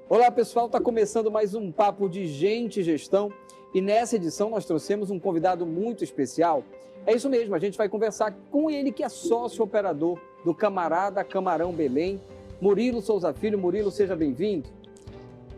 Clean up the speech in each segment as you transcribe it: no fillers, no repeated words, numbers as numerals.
Olá pessoal, está começando mais um Papo de Gente e Gestão e nessa edição nós trouxemos um convidado muito especial. É isso mesmo, a gente vai conversar com ele que é sócio operador do Camarada Camarão Belém, Murilo Souza Filho. Murilo, seja bem-vindo.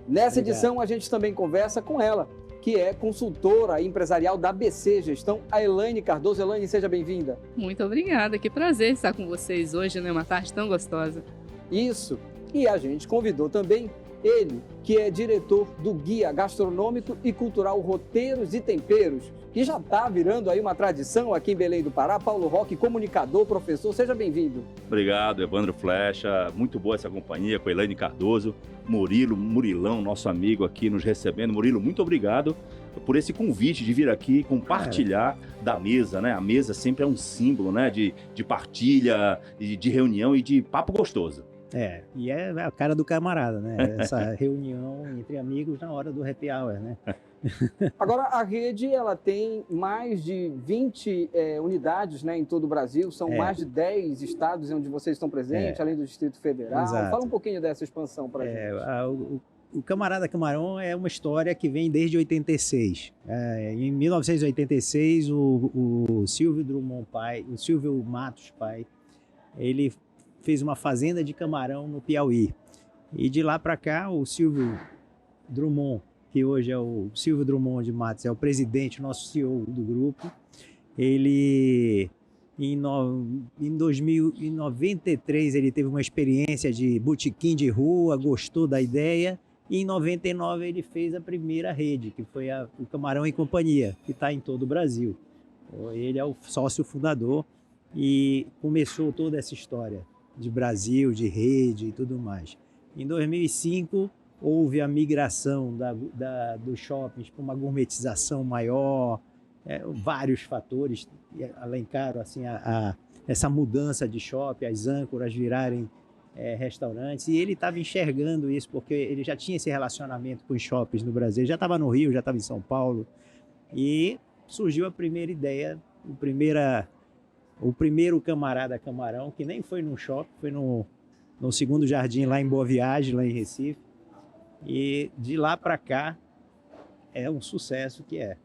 Nessa edição a gente também conversa com ela, que é consultora empresarial da ABC Gestão, a Elaine Cardoso. Elaine, seja bem-vinda. Muito obrigada, que prazer estar com vocês hoje, né? Uma tarde tão gostosa. Isso, e a gente convidou também ele, que é diretor do Guia Gastronômico e Cultural Roteiros e Temperos, que já está virando aí uma tradição aqui em Belém do Pará. Paulo Roque, comunicador, professor, seja bem-vindo. Obrigado, Evandro Flecha, muito boa essa companhia com a Elaine Cardoso, Murilão, nosso amigo aqui nos recebendo. Murilo, muito obrigado por esse convite de vir aqui compartilhar da mesa, né? A mesa sempre é um símbolo, né? De partilha, de reunião e de papo gostoso. E é a cara do camarada, né? Essa reunião entre amigos na hora do happy hour, né? Agora, a rede, ela tem mais de 20 unidades, né, em todo o Brasil. São mais de 10 estados onde vocês estão presentes, além do Distrito Federal. Exato. Fala um pouquinho dessa expansão para a gente. O Camarada Camarão é uma história que vem desde 86. Em 1986, o Silvio Drummond pai, o Silvio Matos pai, ele fez uma fazenda de camarão no Piauí. E de lá para cá, o Silvio Drummond, que hoje é o Silvio Drummond de Matos, é o presidente, nosso CEO do grupo, ele, em 1993, ele teve uma experiência de botequim de rua, gostou da ideia, e em 99 ele fez a primeira rede, que foi o Camarão e Companhia, que está em todo o Brasil. Ele é o sócio fundador e começou toda essa história de Brasil, de rede e tudo mais. Em 2005, houve a migração dos shoppings para uma gourmetização maior, vários fatores alencaram assim, essa mudança de shopping, as âncoras virarem restaurantes, e ele estava enxergando isso, porque ele já tinha esse relacionamento com os shoppings no Brasil, ele já estava no Rio, já estava em São Paulo, e surgiu a primeira ideia, o primeiro Camarada Camarão, que nem foi num shopping, foi no Segundo Jardim, lá em Boa Viagem, lá em Recife. E de lá para cá é um sucesso que é.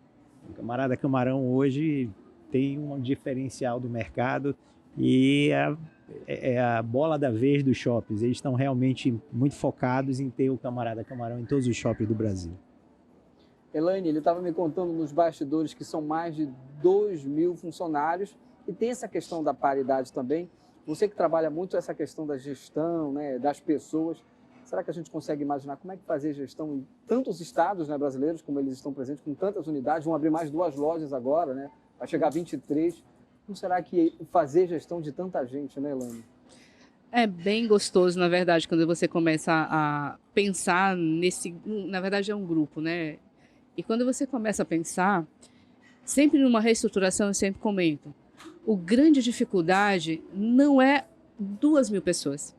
O Camarada Camarão hoje tem um diferencial do mercado e é a bola da vez dos shoppings. Eles estão realmente muito focados em ter o Camarada Camarão em todos os shoppings do Brasil. Elaine, ele estava me contando nos bastidores que são mais de 2.000 funcionários. E tem essa questão da paridade também. Você que trabalha muito essa questão da gestão, né, das pessoas, será que a gente consegue imaginar como é que fazer gestão em tantos estados, né, brasileiros, como eles estão presentes, com tantas unidades? Vão abrir mais 2 lojas agora, né? Vai chegar a 23. Como será que fazer gestão de tanta gente, né, Elaine? É bem gostoso, na verdade, quando você começa a pensar nesse... Na verdade, é um grupo, né? E quando você começa a pensar, sempre numa reestruturação, eu sempre comento, a grande dificuldade não é 2.000 pessoas.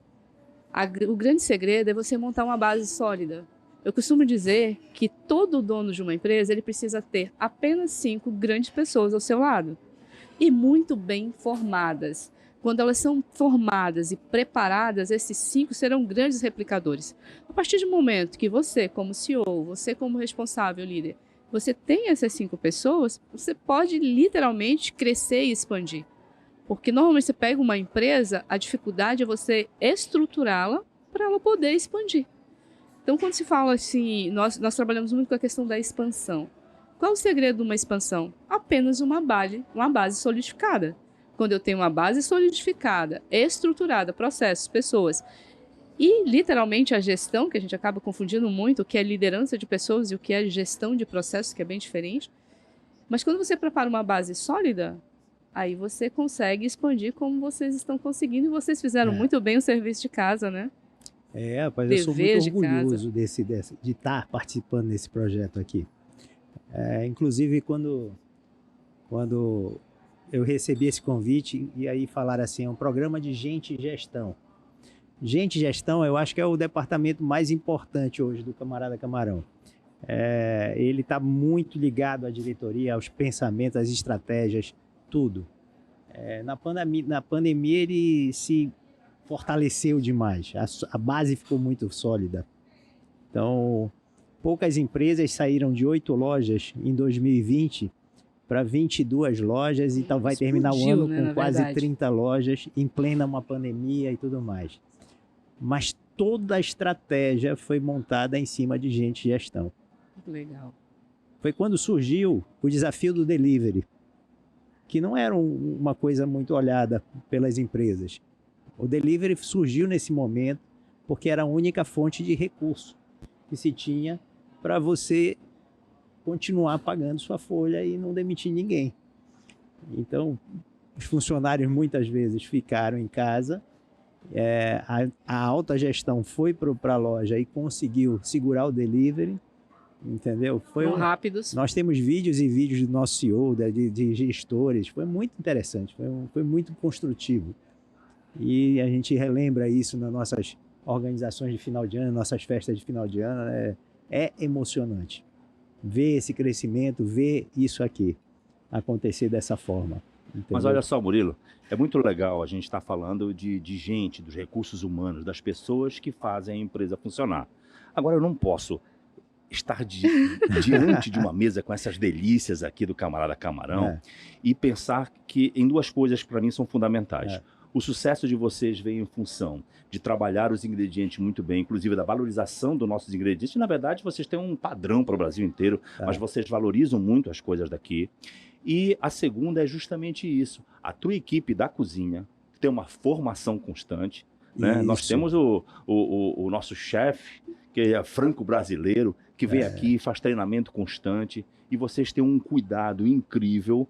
O grande segredo é você montar uma base sólida. Eu costumo dizer que todo dono de uma empresa ele precisa ter apenas 5 grandes pessoas ao seu lado e muito bem formadas. Quando elas são formadas e preparadas, esses 5 serão grandes replicadores. A partir do momento que você, como CEO, você como responsável líder, você tem essas 5 pessoas, você pode literalmente crescer e expandir. Porque normalmente você pega uma empresa, a dificuldade é você estruturá-la para ela poder expandir. Então, quando se fala assim, nós trabalhamos muito com a questão da expansão. Qual é o segredo de uma expansão? Apenas uma base solidificada. Quando eu tenho uma base solidificada, estruturada, processos, pessoas, e literalmente a gestão, que a gente acaba confundindo muito, o que é liderança de pessoas e o que é gestão de processos, que é bem diferente. Mas quando você prepara uma base sólida, aí você consegue expandir como vocês estão conseguindo, e vocês fizeram muito bem o serviço de casa, né? Rapaz, eu sou muito orgulhoso de estar participando desse projeto aqui. Inclusive, quando eu recebi esse convite, e aí falaram assim, é um programa de gente e gestão. Gente e gestão, eu acho que é o departamento mais importante hoje do Camarada Camarão. Ele está muito ligado à diretoria, aos pensamentos, às estratégias, tudo. Na pandemia ele se fortaleceu demais, a base ficou muito sólida. Então, poucas empresas saíram de 8 lojas em 2020 para 22 lojas, então vai terminar o Explodiu, ano né, com na quase verdade. 30 lojas, em plena uma pandemia e tudo mais. Mas toda a estratégia foi montada em cima de gente e gestão. Legal. Foi quando surgiu o desafio do delivery, que não era uma coisa muito olhada pelas empresas. O delivery surgiu nesse momento porque era a única fonte de recurso que se tinha para você continuar pagando sua folha e não demitir ninguém. Então, os funcionários muitas vezes ficaram em casa, a alta gestão foi para a loja e conseguiu segurar o delivery, entendeu? Foram rápidos. Nós temos vídeos e vídeos do nosso CEO, de gestores, foi muito interessante, foi muito construtivo. E a gente relembra isso nas nossas organizações de final de ano, nossas festas de final de ano, é emocionante ver esse crescimento, ver isso aqui acontecer dessa forma. Entendeu? Mas olha só, Murilo, é muito legal a gente estar falando de gente, dos recursos humanos, das pessoas que fazem a empresa funcionar. Agora, eu não posso estar diante de uma mesa com essas delícias aqui do Camarada Camarão e pensar que em duas coisas que para mim são fundamentais. O sucesso de vocês vem em função de trabalhar os ingredientes muito bem, inclusive da valorização dos nossos ingredientes. Na verdade, vocês têm um padrão para o Brasil inteiro, mas vocês valorizam muito as coisas daqui. E a segunda é justamente isso. A tua equipe da cozinha tem uma formação constante. Né? Nós temos o nosso chefe, que é franco-brasileiro, que vem aqui e faz treinamento constante. E vocês têm um cuidado incrível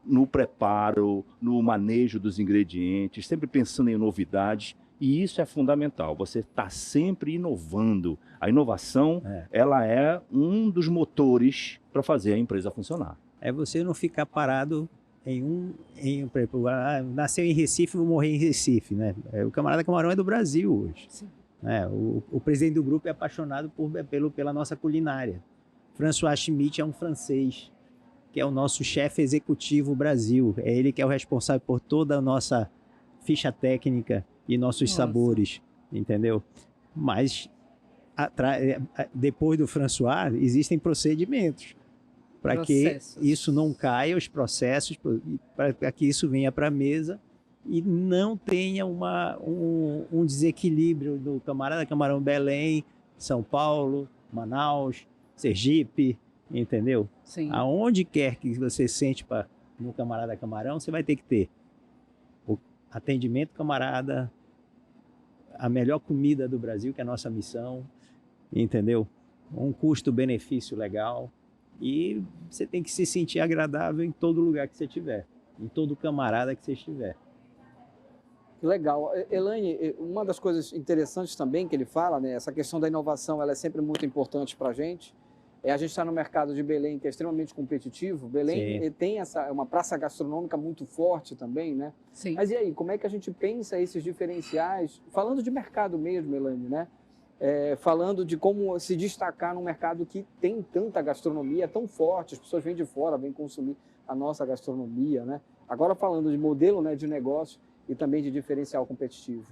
no preparo, no manejo dos ingredientes, sempre pensando em novidades, e isso é fundamental. Você está sempre inovando. A inovação, ela é um dos motores para fazer a empresa funcionar. É você não ficar parado nasceu em Recife, vou morrer em Recife, né? O Camarada Camarão é do Brasil hoje. Sim. O presidente do grupo é apaixonado pela nossa culinária. François Schmitt é um francês, que é o nosso chefe executivo Brasil. É ele que é o responsável por toda a nossa ficha técnica e nossos sabores, entendeu? Mas depois do François, existem procedimentos para que isso não caia, os processos, para que isso venha para a mesa e não tenha um desequilíbrio do Camarada Camarão Belém, São Paulo, Manaus, Sergipe, entendeu? Sim. Aonde quer que você sente no Camarada Camarão, você vai ter que ter o atendimento camarada, a melhor comida do Brasil, que é a nossa missão, entendeu? Um custo-benefício legal e você tem que se sentir agradável em todo lugar que você estiver, em todo camarada que você estiver. Legal. Elaine, uma das coisas interessantes também que ele fala, né, essa questão da inovação, ela é sempre muito importante para a gente. A gente está no mercado de Belém, que é extremamente competitivo. Belém tem uma praça gastronômica muito forte também, né? Sim. Mas e aí, como é que a gente pensa esses diferenciais? Falando de mercado mesmo, Elaine, né? Falando de como se destacar num mercado que tem tanta gastronomia, tão forte, as pessoas vêm de fora, vêm consumir a nossa gastronomia, né? Agora falando de modelo, né, de negócio e também de diferencial competitivo.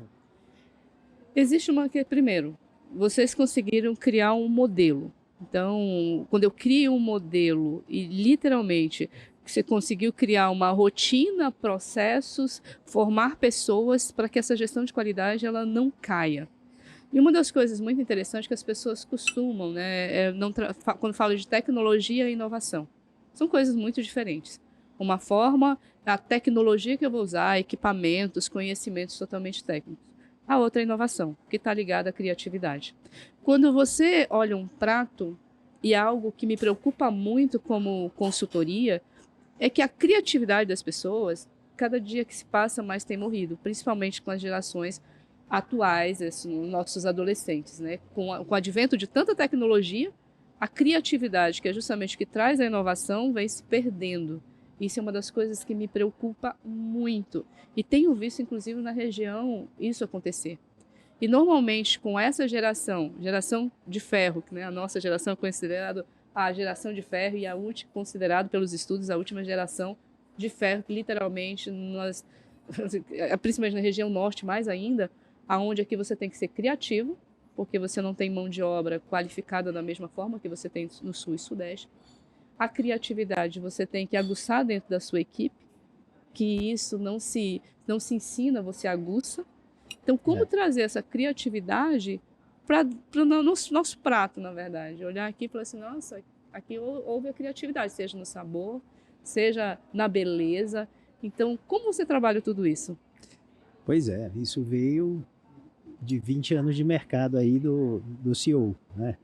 Existe primeiro, vocês conseguiram criar um modelo. Então, quando eu crio um modelo e literalmente você conseguiu criar uma rotina, processos, formar pessoas para que essa gestão de qualidade ela não caia. E uma das coisas muito interessantes que as pessoas costumam, né, quando falam de tecnologia e inovação, são coisas muito diferentes. Uma forma, a tecnologia que eu vou usar, equipamentos, conhecimentos totalmente técnicos. A outra é a inovação, que está ligada à criatividade. Quando você olha um prato, e algo que me preocupa muito como consultoria, é que a criatividade das pessoas, cada dia que se passa, mais tem morrido, principalmente com as gerações atuais, nossos adolescentes, né? Com o advento de tanta tecnologia, a criatividade, que é justamente o que traz a inovação, vem se perdendo. Isso é uma das coisas que me preocupa muito. E tenho visto, inclusive, na região, isso acontecer. E, normalmente, com essa geração de ferro, né, a nossa geração é considerada a geração de ferro e considerado pelos estudos a última geração de ferro, que literalmente, principalmente na região norte, mais ainda, aonde aqui você tem que ser criativo, porque você não tem mão de obra qualificada da mesma forma que você tem no Sul e Sudeste. A criatividade você tem que aguçar dentro da sua equipe, que isso não se ensina, você aguça. Então, como trazer essa criatividade para o nosso prato, na verdade? Olhar aqui e falar assim, nossa, aqui houve a criatividade, seja no sabor, seja na beleza. Então, como você trabalha tudo isso? Pois é, isso veio de 20 anos de mercado aí do CEO, né?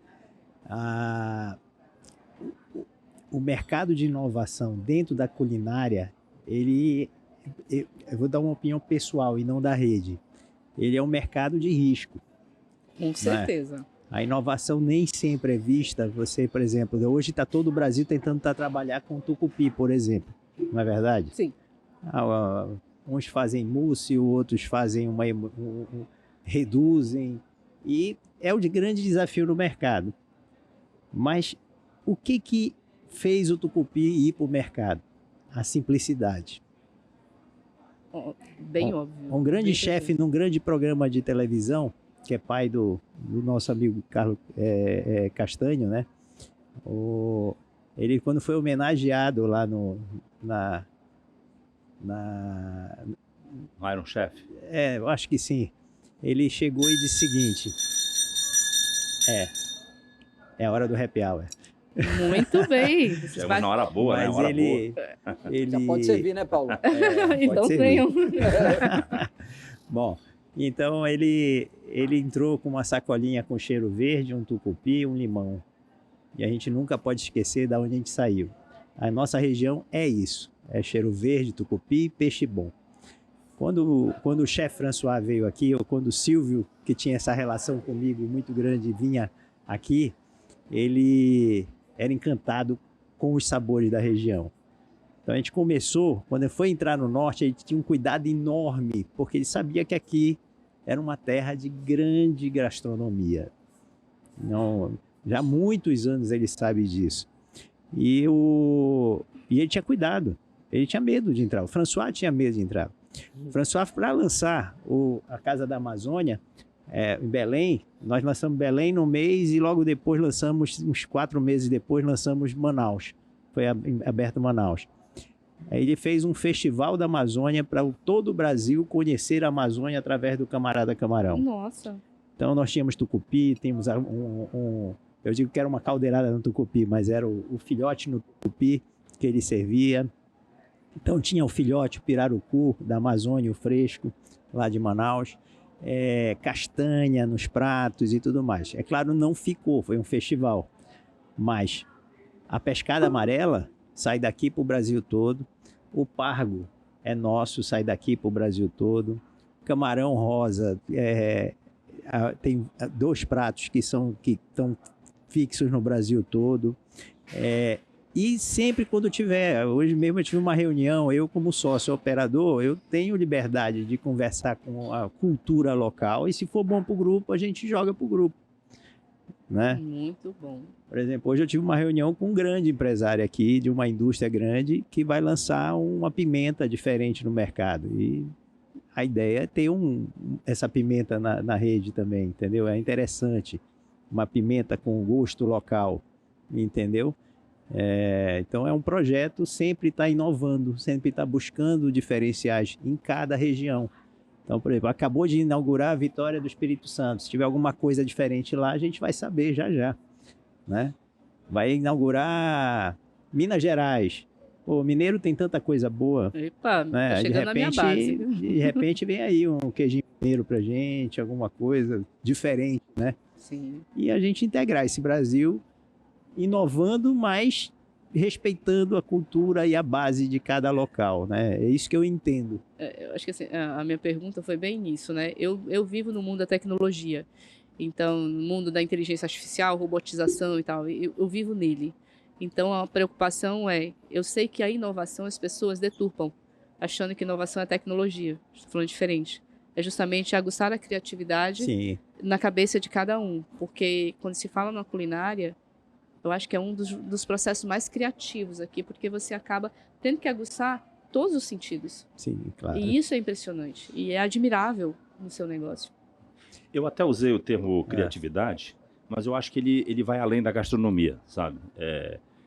O mercado de inovação dentro da culinária, eu vou dar uma opinião pessoal e não da rede, ele é um mercado de risco. Com certeza. Né? A inovação nem sempre é vista. Você, por exemplo, hoje está todo o Brasil tentando trabalhar com tucupi, por exemplo. Não é verdade? Sim. Uns fazem mousse, outros fazem reduzem. E é o grande desafio no mercado. Mas o que fez o tucupi ir para o mercado? A simplicidade. Bem óbvio. Um grande chefe num grande programa de televisão, que é pai do nosso amigo Carlos Castanho, né? Ele, quando foi homenageado lá na Iron Chef? Eu acho que sim. Ele chegou e disse o seguinte: é hora do happy hour. Muito bem. Chegou na hora boa, né? Mas Hora ele Já pode servir, né, Paulo? Então venham. Bom, então ele entrou com uma sacolinha com cheiro verde, um tucupi e um limão. E a gente nunca pode esquecer de onde a gente saiu. A nossa região é isso. É cheiro verde, tucupi e peixe bom. Quando o chefe François veio aqui, ou quando o Silvio, que tinha essa relação comigo muito grande, vinha aqui, ele era encantado com os sabores da região. Então a gente começou, quando foi entrar no norte, a gente tinha um cuidado enorme, porque ele sabia que aqui era uma terra de grande gastronomia. Não, já há muitos anos ele sabe disso. E ele tinha cuidado, ele tinha medo de entrar, o François tinha medo de entrar. O François, para lançar a Casa da Amazônia, em Belém, nós lançamos Belém no mês e logo depois lançamos, uns 4 meses depois, lançamos Manaus. Foi aberto Manaus. Aí ele fez um festival da Amazônia para todo o Brasil conhecer a Amazônia através do Camarada Camarão. Nossa. Então nós tínhamos tucupi, tínhamos eu digo que era uma caldeirada no tucupi, mas era o filhote no tucupi que ele servia. Então tinha o filhote, o pirarucu da Amazônia, o fresco, lá de Manaus. Castanha nos pratos e tudo mais. É claro, não ficou, foi um festival. Mas a pescada amarela sai daqui para o Brasil todo. O pargo é nosso, sai daqui para o Brasil todo. Camarão rosa, tem 2 pratos que estão fixos no Brasil todo. E sempre quando tiver, hoje mesmo eu tive uma reunião, eu como sócio operador, eu tenho liberdade de conversar com a cultura local e se for bom para o grupo, a gente joga para o grupo. Né? Muito bom. Por exemplo, hoje eu tive uma reunião com um grande empresário aqui, de uma indústria grande, que vai lançar uma pimenta diferente no mercado. E a ideia é ter essa pimenta na rede também, entendeu? É interessante. Uma pimenta com gosto local, entendeu? Então é um projeto, sempre está inovando, sempre está buscando diferenciais em cada região. Então, por exemplo, acabou de inaugurar a Vitória do Espírito Santo. Se tiver alguma coisa diferente lá, a gente vai saber já, né? Vai inaugurar Minas Gerais. O mineiro tem tanta coisa boa. Epa, né? Tá chegando na minha base. De repente vem aí um queijinho mineiro pra gente, alguma coisa diferente, né? Sim. E a gente integrar esse Brasil inovando, mas respeitando a cultura e a base de cada local, né? É isso que eu entendo. Eu acho que assim, a minha pergunta foi bem nisso, né? Eu vivo no mundo da tecnologia, então no mundo da inteligência artificial, robotização e tal, eu vivo nele. Então a preocupação eu sei que a inovação as pessoas deturpam, achando que inovação é tecnologia. Estou falando diferente. É justamente aguçar a criatividade Sim. na cabeça de cada um, porque quando se fala na culinária, eu acho que é um dos processos mais criativos aqui, porque você acaba tendo que aguçar todos os sentidos. Sim, claro. E isso é impressionante. E é admirável no seu negócio. Eu até usei o termo criatividade, mas eu acho que ele vai além da gastronomia, sabe?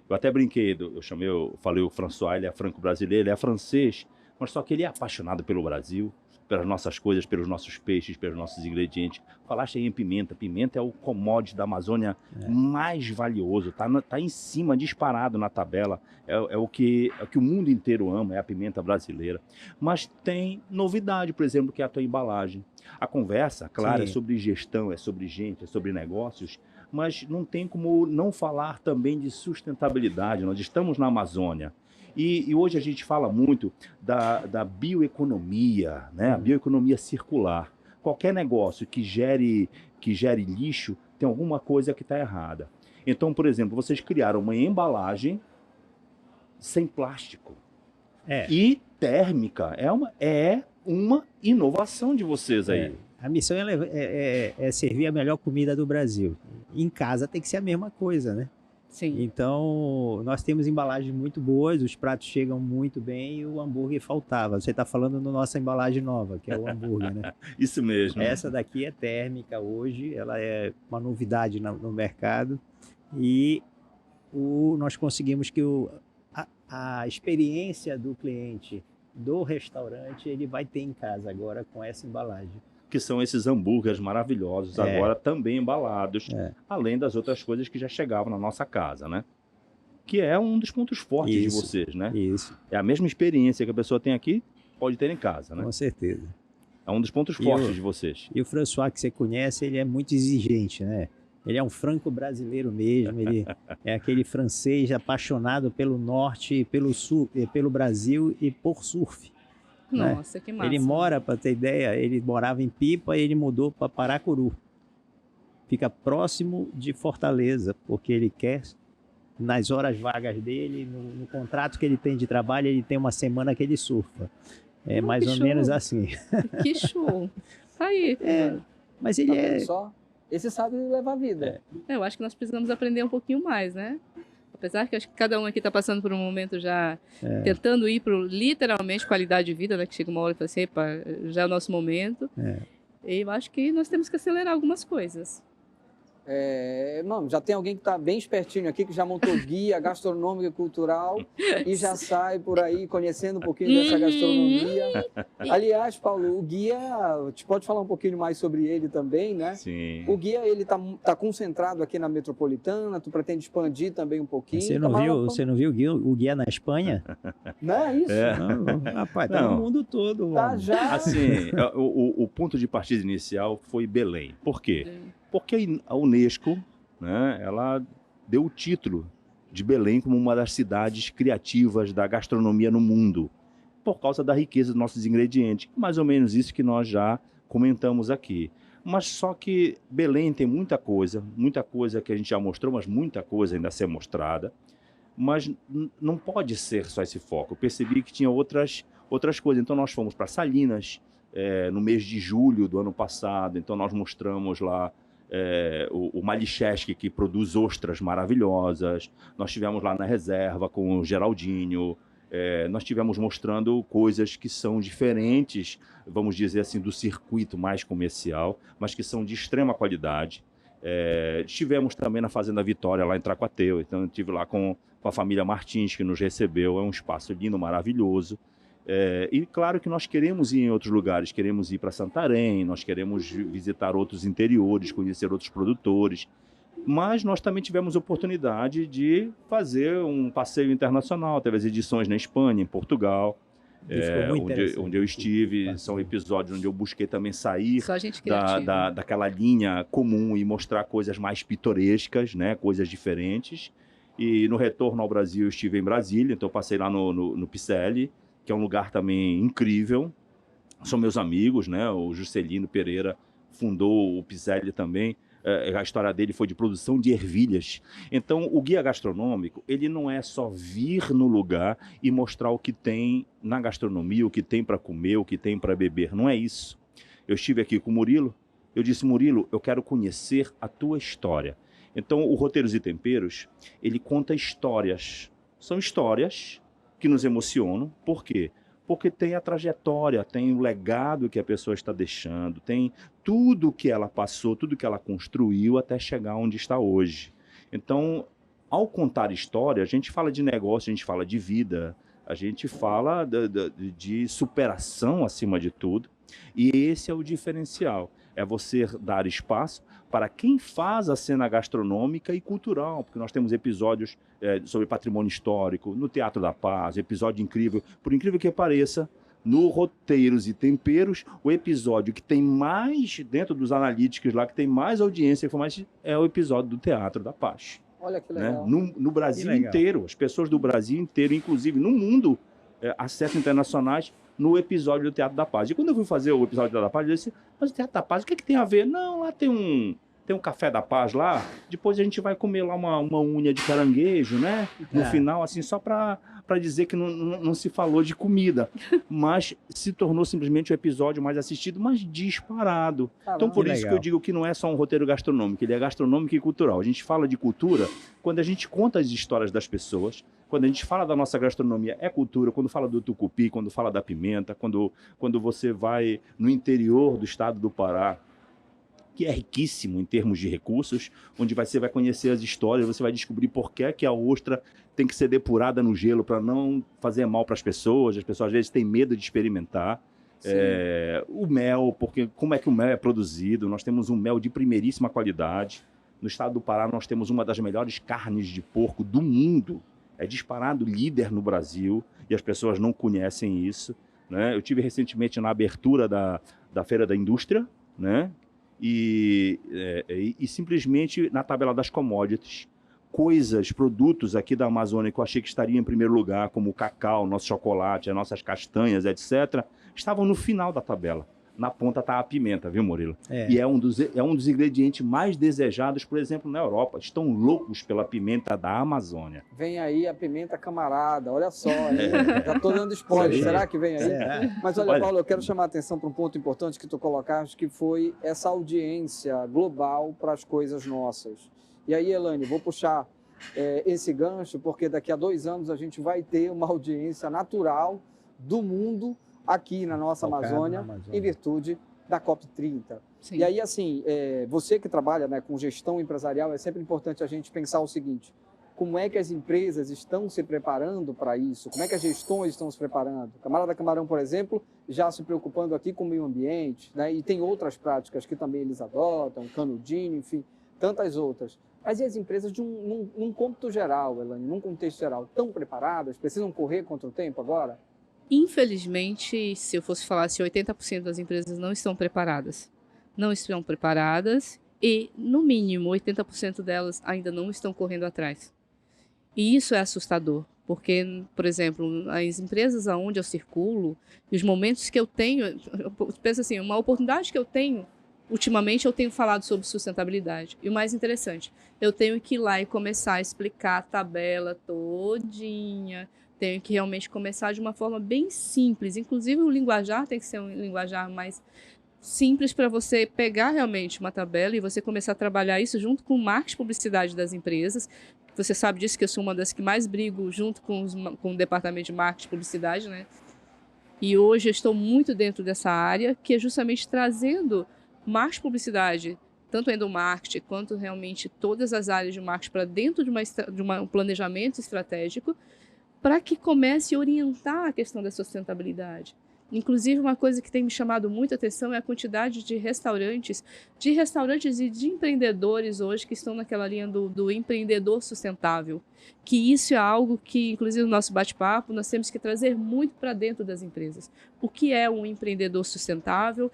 Eu até brinquei, eu falei o François, ele é franco-brasileiro, ele é francês, mas só que ele é apaixonado pelo Brasil, pelas nossas coisas, pelos nossos peixes, pelos nossos ingredientes. Falaste aí em pimenta. Pimenta é o commodity da Amazônia mais valioso, tá em cima, disparado na tabela. É o que o mundo inteiro ama, é a pimenta brasileira. Mas tem novidade, por exemplo, que é a tua embalagem. A conversa, claro, Sim. é sobre gestão, é sobre gente, é sobre negócios, mas não tem como não falar também de sustentabilidade. Nós estamos na Amazônia. E hoje a gente fala muito da bioeconomia, né? A bioeconomia circular. Qualquer negócio que gere lixo tem alguma coisa que está errada. Então, por exemplo, vocês criaram uma embalagem sem plástico e térmica. É uma inovação de vocês aí. A missão é servir a melhor comida do Brasil. Em casa tem que ser a mesma coisa, né? Sim. Então, nós temos embalagens muito boas, os pratos chegam muito bem e o hambúrguer faltava. Você está falando da nossa embalagem nova, que é o hambúrguer, né? Isso mesmo. Essa daqui é térmica hoje, ela é uma novidade no mercado e nós conseguimos que a experiência do cliente do restaurante, ele vai ter em casa agora com essa embalagem. Que são esses hambúrgueres maravilhosos, agora também embalados, além das outras coisas que já chegavam na nossa casa, né? Que é um dos pontos fortes de vocês, né? Isso. É a mesma experiência que a pessoa tem aqui, pode ter em casa, né? Com certeza. É um dos pontos fortes de vocês. E o François, que você conhece, ele é muito exigente, né? Ele é um franco-brasileiro mesmo, ele é aquele francês apaixonado pelo norte, pelo sul, pelo Brasil e por surf. Nossa, que massa. Ele mora, para ter ideia, ele morava em Pipa e ele mudou para Paracuru. Fica próximo de Fortaleza, porque ele quer, nas horas vagas dele, no contrato que ele tem de trabalho, ele tem uma semana que ele surfa. É mais ou menos assim. Que show. Tá aí. Mas ele Só? Esse sabe levar a vida. Eu acho que nós precisamos aprender um pouquinho mais, né? Apesar que acho que cada um aqui está passando por um momento já tentando ir para literalmente qualidade de vida, né? Que chega uma hora e fala assim, epa, já é o nosso momento. E eu acho que nós temos que acelerar algumas coisas. Não, já tem alguém que está bem espertinho aqui, que já montou guia gastronômico e cultural e já sai por aí conhecendo um pouquinho dessa gastronomia. Aliás, Paulo, o guia, a gente pode falar um pouquinho mais sobre ele também, né? Sim. O guia, ele tá concentrado aqui na metropolitana, tu pretende expandir também um pouquinho. Você não viu o guia na Espanha? Não é isso? Não, rapaz, tá no mundo todo. Tá já. Assim, o ponto de partida inicial foi Belém. Por quê? Porque a Unesco, né, ela deu o título de Belém como uma das cidades criativas da gastronomia no mundo, por causa da riqueza dos nossos ingredientes. Mais ou menos isso que nós já comentamos aqui. Mas só que Belém tem muita coisa que a gente já mostrou, mas muita coisa ainda a ser mostrada. Mas não pode ser só esse foco. Eu percebi que tinha outras coisas. Então nós fomos para Salinas no mês de julho do ano passado. Então nós mostramos lá o Malicheski, que produz ostras maravilhosas. Nós estivemos lá na reserva com o Geraldinho. Nós estivemos mostrando coisas que são diferentes, vamos dizer assim, do circuito mais comercial, mas que são de extrema qualidade. Estivemos também na Fazenda Vitória, lá em Tracuateu. Então eu estive lá com a família Martins, que nos recebeu. É um espaço lindo, maravilhoso. E claro que nós queremos ir em outros lugares, queremos ir para Santarém, nós queremos visitar outros interiores, conhecer outros produtores, mas nós também tivemos oportunidade de fazer um passeio internacional, teve as edições na Espanha, em Portugal, onde eu estive. São episódios onde eu busquei também sair daquela linha comum e mostrar coisas mais pitorescas, né, coisas diferentes. E no retorno ao Brasil eu estive em Brasília, então eu passei lá no Picelli, que é um lugar também incrível. São meus amigos, né? O Juscelino Pereira fundou o Picelli também. A história dele foi de produção de ervilhas. Então, o guia gastronômico, ele não é só vir no lugar e mostrar o que tem na gastronomia, o que tem para comer, o que tem para beber. Não é isso. Eu estive aqui com o Murilo. Eu disse, Murilo, eu quero conhecer a tua história. Então, o Roteiros e Temperos, ele conta histórias. São histórias que nos emocionam. Por quê? porque tem a trajetória, tem o legado que a pessoa está deixando, tem tudo que ela passou, tudo que ela construiu até chegar onde está hoje. Então, ao contar história, a gente fala de negócio, a gente fala de vida, a gente fala de superação acima de tudo, e esse é o diferencial, é você dar espaço para quem faz a cena gastronômica e cultural, porque nós temos episódios sobre patrimônio histórico, no Teatro da Paz, episódio incrível, por incrível que pareça, no Roteiros e Temperos, o episódio que tem mais, dentro dos analíticos lá, que tem mais audiência, é o episódio do Teatro da Paz. Olha que legal. Né? No Brasil inteiro, as pessoas do Brasil inteiro, inclusive no mundo, acessos internacionais, no episódio do Teatro da Paz. E quando eu fui fazer o episódio do Teatro da Paz, eu disse, mas o Teatro da Paz, o que tem a ver? Não, lá tem um café da paz lá, depois a gente vai comer lá uma unha de caranguejo, né? No final, assim, só para dizer que não se falou de comida, mas se tornou simplesmente o episódio mais assistido, mas disparado. Caramba, então, por isso que eu digo que não é só um roteiro gastronômico, ele é gastronômico e cultural. A gente fala de cultura quando a gente conta as histórias das pessoas, quando a gente fala da nossa gastronomia, é cultura, quando fala do tucupi, quando fala da pimenta, quando você vai no interior do estado do Pará, que é riquíssimo em termos de recursos, onde você vai conhecer as histórias, você vai descobrir por que a ostra tem que ser depurada no gelo para não fazer mal para as pessoas às vezes têm medo de experimentar. O mel, porque como é que o mel é produzido, nós temos um mel de primeiríssima qualidade. No estado do Pará nós temos uma das melhores carnes de porco do mundo, é disparado líder no Brasil, e as pessoas não conhecem isso, né? Eu tive recentemente na abertura da Feira da Indústria, né? E simplesmente na tabela das commodities, produtos aqui da Amazônia que eu achei que estariam em primeiro lugar, como o cacau, nosso chocolate, as nossas castanhas, etc., estavam no final da tabela. Na ponta está a pimenta, viu, Murilo? E é um dos ingredientes mais desejados, por exemplo, na Europa. Estão loucos pela pimenta da Amazônia. Vem aí a pimenta camarada, olha só. Já estou dando spoiler, será que vem aí? Mas olha, Paulo, eu quero chamar a atenção para um ponto importante que tu colocaste, que foi essa audiência global para as coisas nossas. E aí, Elaine, vou puxar esse gancho, porque daqui a 2 anos a gente vai ter uma audiência natural do mundo aqui na nossa Amazônia, em virtude da COP30. Sim. E aí, assim, você que trabalha, né, com gestão empresarial, é sempre importante a gente pensar o seguinte: como é que as empresas estão se preparando para isso? Como é que as gestões estão se preparando? O Camarada Camarão, por exemplo, já se preocupando aqui com o meio ambiente, né, e tem outras práticas que também eles adotam, canudinho, enfim, tantas outras. Mas e as empresas, num cômputo geral, Elaine, num contexto geral, estão preparadas? Precisam correr contra o tempo agora? Infelizmente, se eu fosse falar, se 80% das empresas não estão preparadas. Não estão preparadas e, no mínimo, 80% delas ainda não estão correndo atrás. E isso é assustador, porque, por exemplo, as empresas onde eu circulo, e os momentos que eu tenho, eu penso assim, uma oportunidade que eu tenho, ultimamente eu tenho falado sobre sustentabilidade. E o mais interessante, eu tenho que ir lá e começar a explicar a tabela todinha, tenho que realmente começar de uma forma bem simples. Inclusive, o linguajar tem que ser um linguajar mais simples para você pegar realmente uma tabela e você começar a trabalhar isso junto com o marketing e publicidade das empresas. Você sabe disso, que eu sou uma das que mais brigo junto com o departamento de marketing e publicidade, né? E hoje eu estou muito dentro dessa área, que é justamente trazendo marketing e publicidade, tanto endomarketing quanto realmente todas as áreas de marketing para dentro de um planejamento estratégico, para que comece a orientar a questão da sustentabilidade. Inclusive, uma coisa que tem me chamado muita atenção é a quantidade de restaurantes e de empreendedores hoje que estão naquela linha do empreendedor sustentável. Que isso é algo que, inclusive, no nosso bate-papo, nós temos que trazer muito para dentro das empresas. O que é um empreendedor sustentável?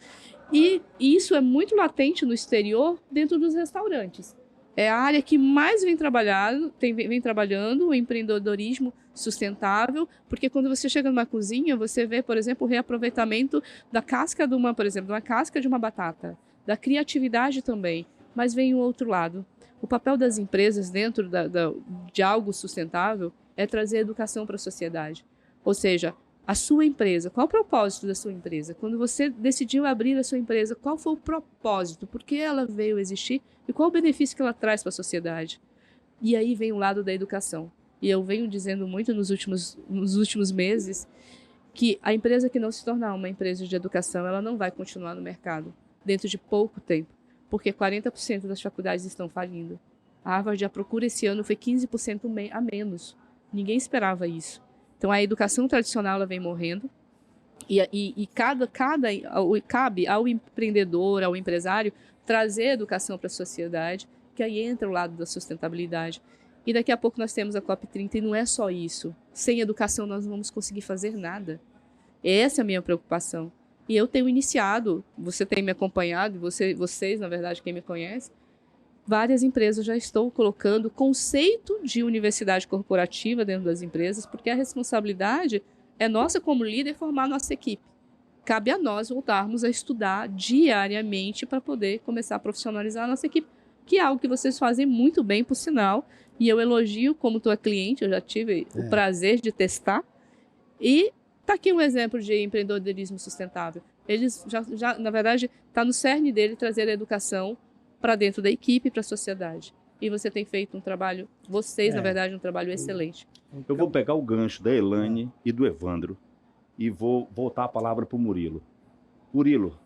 E isso é muito latente no exterior, dentro dos restaurantes. É a área que mais vem trabalhando o empreendedorismo sustentável, porque quando você chega numa cozinha, você vê, por exemplo, o reaproveitamento da casca de uma casca de uma batata, da criatividade também, mas vem o outro lado. O papel das empresas dentro de algo sustentável é trazer educação para a sociedade. Ou seja, a sua empresa, qual o propósito da sua empresa? Quando você decidiu abrir a sua empresa, qual foi o propósito? Por que ela veio existir? E qual o benefício que ela traz para a sociedade? E aí vem o lado da educação. E eu venho dizendo muito nos últimos meses que a empresa que não se tornar uma empresa de educação, ela não vai continuar no mercado dentro de pouco tempo, porque 40% das faculdades estão falindo. A Harvard, a procura esse ano foi 15% a menos. Ninguém esperava isso. Então, a educação tradicional ela vem morrendo e cabe ao empreendedor, ao empresário, trazer a educação para a sociedade, que aí entra o lado da sustentabilidade. E daqui a pouco nós temos a COP30 e não é só isso. Sem educação nós não vamos conseguir fazer nada. Essa é a minha preocupação. E eu tenho iniciado, você tem me acompanhado, vocês, na verdade, quem me conhece, várias empresas já estão colocando conceito de universidade corporativa dentro das empresas, porque a responsabilidade é nossa como líder formar nossa equipe. Cabe a nós voltarmos a estudar diariamente para poder começar a profissionalizar a nossa equipe, que é algo que vocês fazem muito bem, por sinal, e eu elogio como tua cliente, eu já tive o prazer de testar, e está aqui um exemplo de empreendedorismo sustentável. Eles já na verdade, está no cerne dele trazer a educação para dentro da equipe e para a sociedade. E você tem feito um trabalho, na verdade, um trabalho excelente. Eu vou pegar o gancho da Elaine e do Evandro e vou voltar a palavra para o Murilo. Murilo,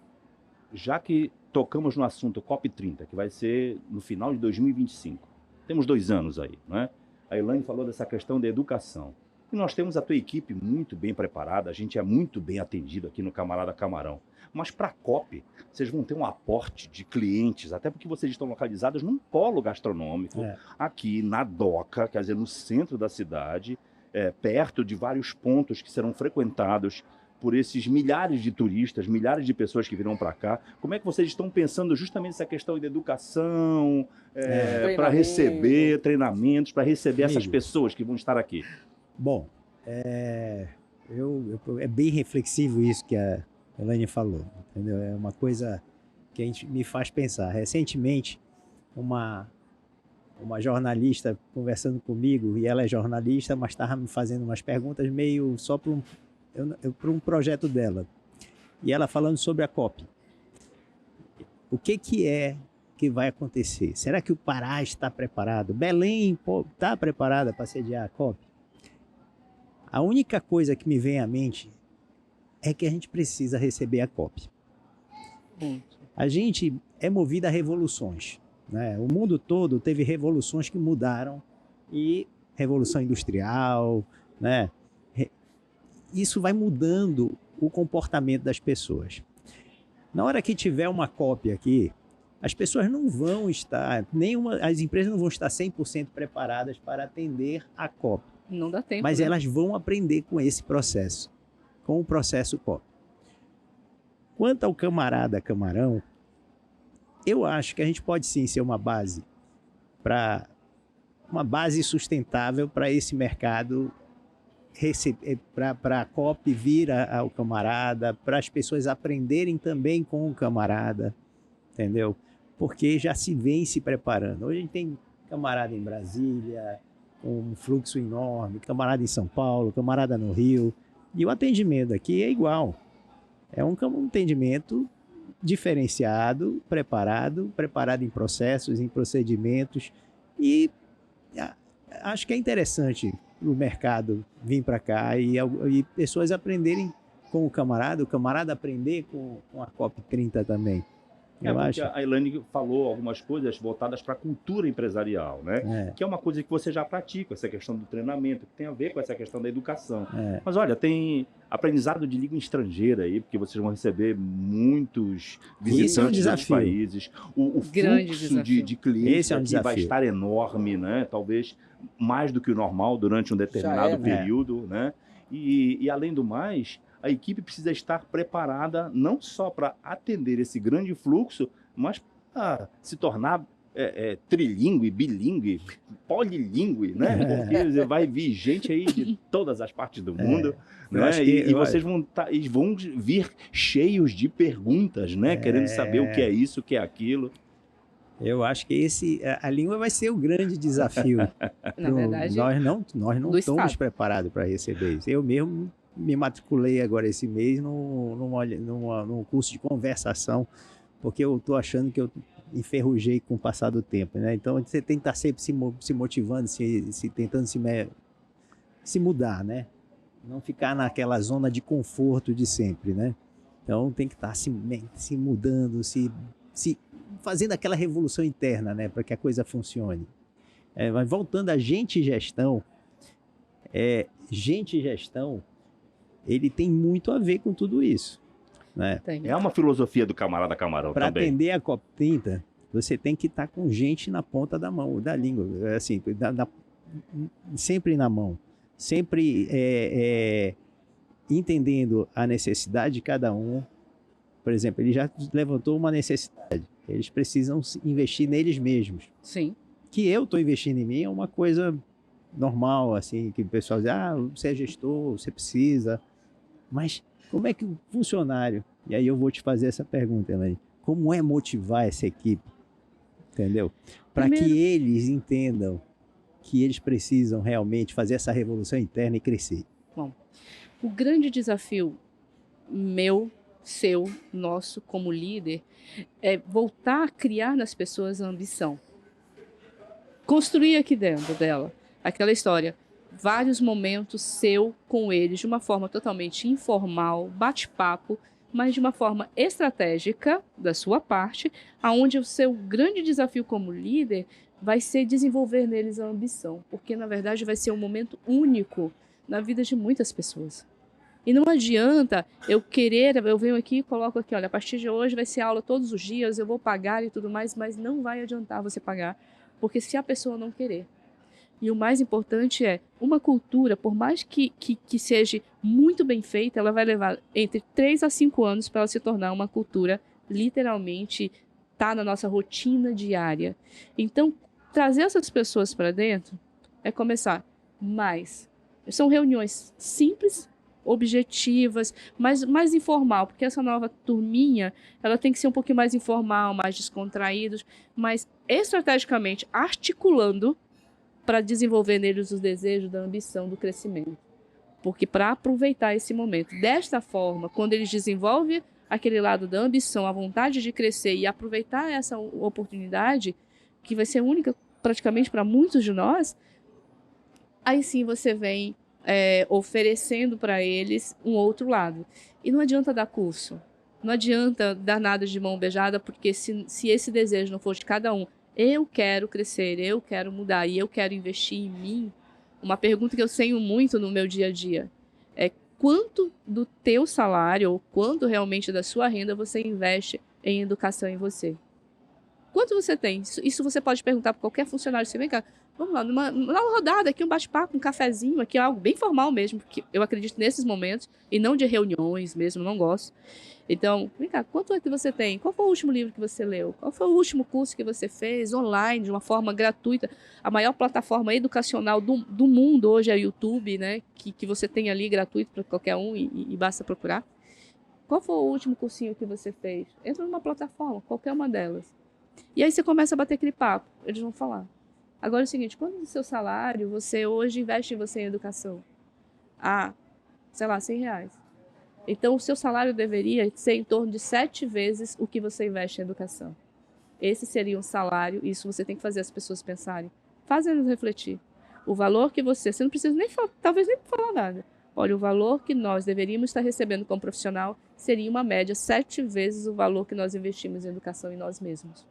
já que tocamos no assunto COP30, que vai ser no final de 2025, temos 2 anos aí, né? A Elaine falou dessa questão da educação. E nós temos a tua equipe muito bem preparada, a gente é muito bem atendido aqui no Camarada Camarão. Mas para a COP, vocês vão ter um aporte de clientes, até porque vocês estão localizados num polo gastronômico, aqui na Doca, quer dizer, no centro da cidade, perto de vários pontos que serão frequentados por esses milhares de turistas, milhares de pessoas que virão para cá. Como é que vocês estão pensando justamente essa questão de educação, para receber treinamentos, para receber essas pessoas que vão estar aqui? Bom, é bem reflexivo isso que a Elaine falou, entendeu? É uma coisa que me faz pensar. Recentemente, uma jornalista conversando comigo, e ela é jornalista, mas estava me fazendo umas perguntas meio só para um projeto dela. E ela falando sobre a COP. O que vai acontecer? Será que o Pará está preparado? Belém está preparada para sediar a COP? A única coisa que me vem à mente é que a gente precisa receber a COP. A gente é movido a revoluções, né? O mundo todo teve revoluções que mudaram, e revolução industrial, né? Isso vai mudando o comportamento das pessoas. Na hora que tiver uma COP aqui, as pessoas não vão estar, as empresas não vão estar 100% preparadas para atender a COP. Não dá tempo. Mas né? elas vão aprender com esse processo, com o processo COP. Quanto ao Camarada Camarão, eu acho que a gente pode sim ser uma base sustentável para esse mercado, para a COP vir ao Camarada, para as pessoas aprenderem também com o Camarada, entendeu? Porque já se vem se preparando. Hoje a gente tem Camarada em Brasília, um fluxo enorme, Camarada em São Paulo, Camarada no Rio, e o atendimento aqui é igual. É um atendimento diferenciado, preparado em processos, em procedimentos, e acho que é interessante o mercado vir para cá e pessoas aprenderem com o Camarada aprender com a COP30 também. Eu acho. A Elaine falou algumas coisas voltadas para a cultura empresarial, né? Que é uma coisa que você já pratica, essa questão do treinamento, que tem a ver com essa questão da educação. Mas olha, tem aprendizado de língua estrangeira aí, porque vocês vão receber muitos visitantes dos países. O fluxo de clientes aqui vai estar enorme, né? Talvez mais do que o normal durante um determinado período, né? E além do mais, a equipe precisa estar preparada não só para atender esse grande fluxo, mas para se tornar trilíngue, bilíngue, polilíngue, né? Porque vai vir gente aí de todas as partes do mundo, né? E vocês vão vir cheios de perguntas, né? Querendo saber o que é isso, o que é aquilo. Eu acho que a língua vai ser o grande desafio. Na verdade, nós não estamos preparados para receber isso. Eu mesmo me matriculei agora esse mês num curso de conversação, porque eu estou achando que eu enferrujei com o passar do tempo, né? Então você tem que estar sempre se motivando, tentando se mudar, né? Não ficar naquela zona de conforto de sempre, né? Então tem que estar se mudando, se fazendo aquela revolução interna, né? Para que a coisa funcione. Mas voltando a gente e gestão, ele tem muito a ver com tudo isso, né? É uma filosofia do camarada Camarão Para também. atender a COP30, você tem que estar com gente na ponta da mão, da língua, assim, sempre na mão, sempre entendendo a necessidade de cada um. Por exemplo, ele já levantou uma necessidade. Eles precisam investir neles mesmos. Sim. Que eu estou investindo em mim é uma coisa normal, assim, que o pessoal diz, você é gestor, você precisa. Mas como é que o funcionário... E aí eu vou te fazer essa pergunta, Elaine. Como é motivar essa equipe? Entendeu? Para que eles entendam que eles precisam realmente fazer essa revolução interna e crescer. Bom, o grande desafio meu, seu, nosso como líder é voltar a criar nas pessoas a ambição. Construir aqui dentro dela aquela história, vários momentos seu com eles de uma forma totalmente informal, bate-papo, mas de uma forma estratégica da sua parte, aonde o seu grande desafio como líder vai ser desenvolver neles a ambição, porque na verdade vai ser um momento único na vida de muitas pessoas. E não adianta eu venho aqui e coloco aqui, olha, a partir de hoje vai ser aula todos os dias, eu vou pagar e tudo mais, mas não vai adiantar você pagar, porque se a pessoa não querer. E o mais importante é, uma cultura, por mais que seja muito bem feita, ela vai levar entre 3 a 5 anos para ela se tornar uma cultura, literalmente, tá na nossa rotina diária. Então, trazer essas pessoas para dentro é começar mais. São reuniões simples, objetivas, mas mais informal, porque essa nova turminha, ela tem que ser um pouquinho mais informal, mais descontraídos, mas estrategicamente articulando para desenvolver neles os desejos da ambição, do crescimento. Porque para aproveitar esse momento, desta forma, quando eles desenvolvem aquele lado da ambição, a vontade de crescer e aproveitar essa oportunidade, que vai ser única praticamente para muitos de nós, aí sim você vem oferecendo para eles um outro lado. E não adianta dar curso, não adianta dar nada de mão beijada, porque se esse desejo não for de cada um, eu quero crescer, eu quero mudar e eu quero investir em mim. Uma pergunta que eu tenho muito no meu dia a dia é quanto do teu salário ou quanto realmente da sua renda você investe em educação em você? Quanto você tem? Isso você pode perguntar para qualquer funcionário. Você vem cá, vamos lá, numa rodada aqui, um bate-papo, um cafezinho aqui, algo bem formal mesmo, porque eu acredito nesses momentos e não de reuniões mesmo, não gosto. Então, vem cá, quanto é que você tem? Qual foi o último livro que você leu? Qual foi o último curso que você fez online, de uma forma gratuita? A maior plataforma educacional do mundo hoje é o YouTube, né? Que você tem ali gratuito para qualquer um e basta procurar. Qual foi o último cursinho que você fez? Entra numa plataforma, qualquer uma delas. E aí você começa a bater aquele papo, eles vão falar. Agora é o seguinte, quanto do seu salário você hoje investe em você em educação? Sei lá, R$100. Então, o seu salário deveria ser em torno de 7 vezes o que você investe em educação. Esse seria um salário, isso você tem que fazer as pessoas pensarem, fazendo refletir. O valor que você não precisa nem falar, talvez nem falar nada. Olha, o valor que nós deveríamos estar recebendo como profissional seria uma média 7 vezes o valor que nós investimos em educação em nós mesmos.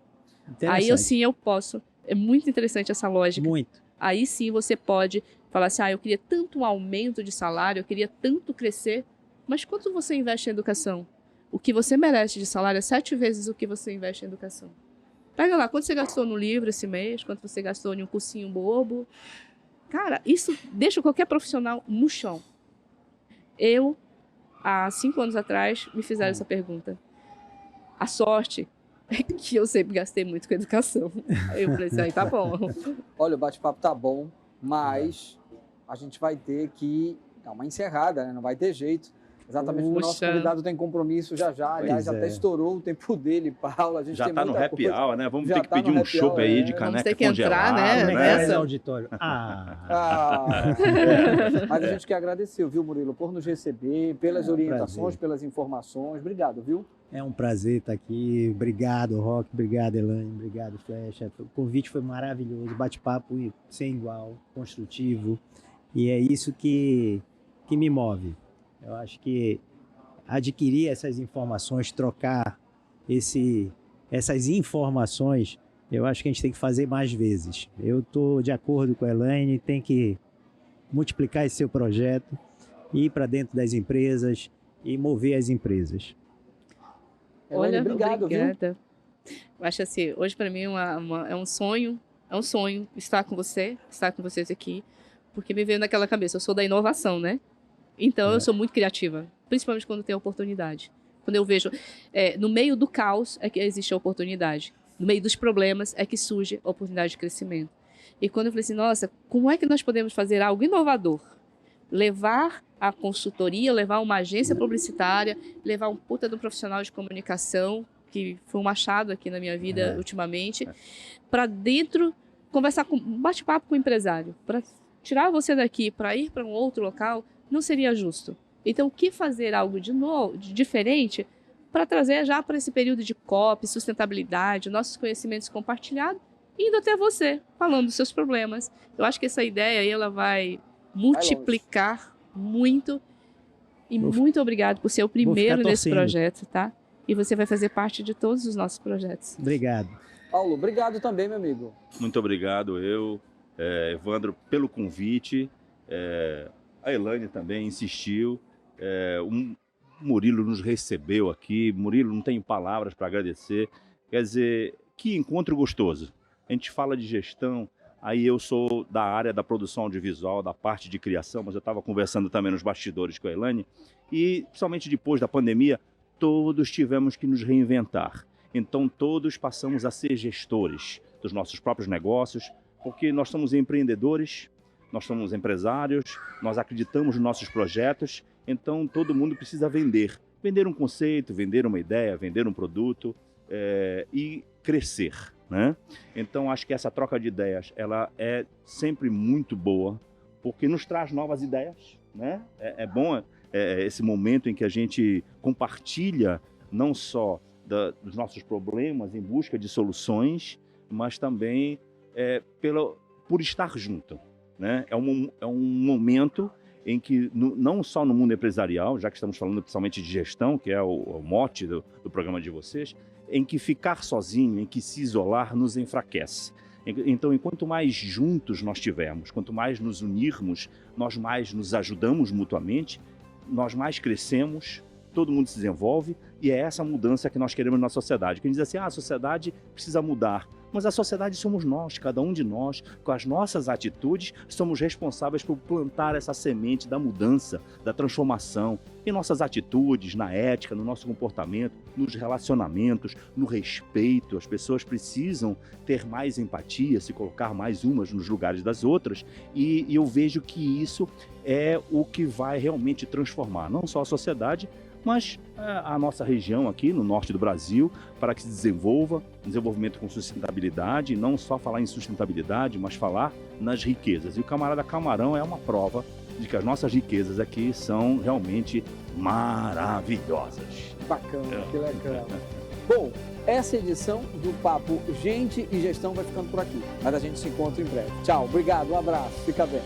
Aí eu posso, é muito interessante essa lógica. Muito. Aí sim você pode falar assim, eu queria tanto um aumento de salário, eu queria tanto crescer, mas quanto você investe em educação? O que você merece de salário é 7 vezes o que você investe em educação. Pega lá, quanto você gastou no livro esse mês, quanto você gastou em um cursinho bobo. Cara, isso deixa qualquer profissional no chão. Há 5 anos atrás, me fizeram essa pergunta. A sorte é que eu sempre gastei muito com educação. Aí eu falei assim, tá bom. Olha, o bate-papo tá bom, mas a gente vai ter que dar uma encerrada, né? Não vai ter jeito. Exatamente, porque o nosso convidado tem compromisso já. Aliás, já até estourou o tempo dele, Paula. A gente já está no happy hour, né? Vamos já ter que pedir um chopp aí de caneca congelada. Entrar, né? Nessa auditório. Mas a gente quer agradecer, viu, Murilo, por nos receber, pelas orientações, pelas informações. Obrigado, viu? É um prazer estar aqui. Obrigado, Rock. Obrigado, Elaine. Obrigado, Flecha. O convite foi maravilhoso. Bate-papo sem igual, construtivo. E é isso que que me move. Eu acho que adquirir essas informações, trocar essas informações, eu acho que a gente tem que fazer mais vezes. Eu estou de acordo com a Elaine, tem que multiplicar esse seu projeto, ir para dentro das empresas e mover as empresas. Olha, obrigado, obrigada. Eu acho assim, hoje para mim é um sonho estar com vocês aqui, porque me veio naquela cabeça, eu sou da inovação, né? Então eu sou muito criativa, principalmente quando tem oportunidade. Quando eu vejo, no meio do caos é que existe a oportunidade, no meio dos problemas é que surge a oportunidade de crescimento. E quando eu falei assim, nossa, como é que nós podemos fazer algo inovador? Levar a consultoria, levar uma agência publicitária, levar um puta do profissional de comunicação, que foi um achado aqui na minha vida ultimamente, para dentro, conversar com, bate-papo com o empresário, para tirar você daqui, para ir para um outro local, não seria justo. Então, o que fazer algo de novo, de diferente, para trazer já para esse período de COP, sustentabilidade, nossos conhecimentos compartilhados, indo até você, falando dos seus problemas. Eu acho que essa ideia aí, ela vai multiplicar muito. E muito obrigado por ser o primeiro nesse projeto, tá? E você vai fazer parte de todos os nossos projetos. Obrigado. Paulo, obrigado também, meu amigo. Muito obrigado, Evandro, pelo convite. A Elaine também insistiu. O Murilo nos recebeu aqui. Murilo, não tenho palavras para agradecer. Quer dizer, que encontro gostoso. A gente fala de gestão, aí eu sou da área da produção audiovisual, da parte de criação, mas eu estava conversando também nos bastidores com a Elaine, e principalmente depois da pandemia, todos tivemos que nos reinventar. Então todos passamos a ser gestores dos nossos próprios negócios, porque nós somos empreendedores, nós somos empresários, nós acreditamos nos nossos projetos, então todo mundo precisa vender. Vender um conceito, vender uma ideia, vender um produto e crescer, né? Então acho que essa troca de ideias, ela é sempre muito boa, porque nos traz novas ideias, né? É bom esse momento em que a gente compartilha não só dos nossos problemas em busca de soluções, mas também por estar junto, né? É um momento em que, não só no mundo empresarial, já que estamos falando principalmente de gestão, que é o mote do programa de vocês, em que ficar sozinho, em que se isolar, nos enfraquece. Então, enquanto mais juntos nós tivermos, quanto mais nos unirmos, nós mais nos ajudamos mutuamente, nós mais crescemos, todo mundo se desenvolve, e é essa mudança que nós queremos na sociedade. Quem diz assim, a sociedade precisa mudar, mas a sociedade somos nós, cada um de nós, com as nossas atitudes, somos responsáveis por plantar essa semente da mudança, da transformação, em nossas atitudes, na ética, no nosso comportamento, nos relacionamentos, no respeito. As pessoas precisam ter mais empatia, se colocar mais umas nos lugares das outras, e eu vejo que isso é o que vai realmente transformar, não só a sociedade, mas a nossa região aqui no norte do Brasil, para que se desenvolva, desenvolvimento com sustentabilidade, não só falar em sustentabilidade, mas falar nas riquezas. E o Camarada Camarão é uma prova de que as nossas riquezas aqui são realmente maravilhosas. Bacana, que legal. Bom, essa edição do Papo Gente e Gestão vai ficando por aqui, mas a gente se encontra em breve. Tchau, obrigado, um abraço, fica bem.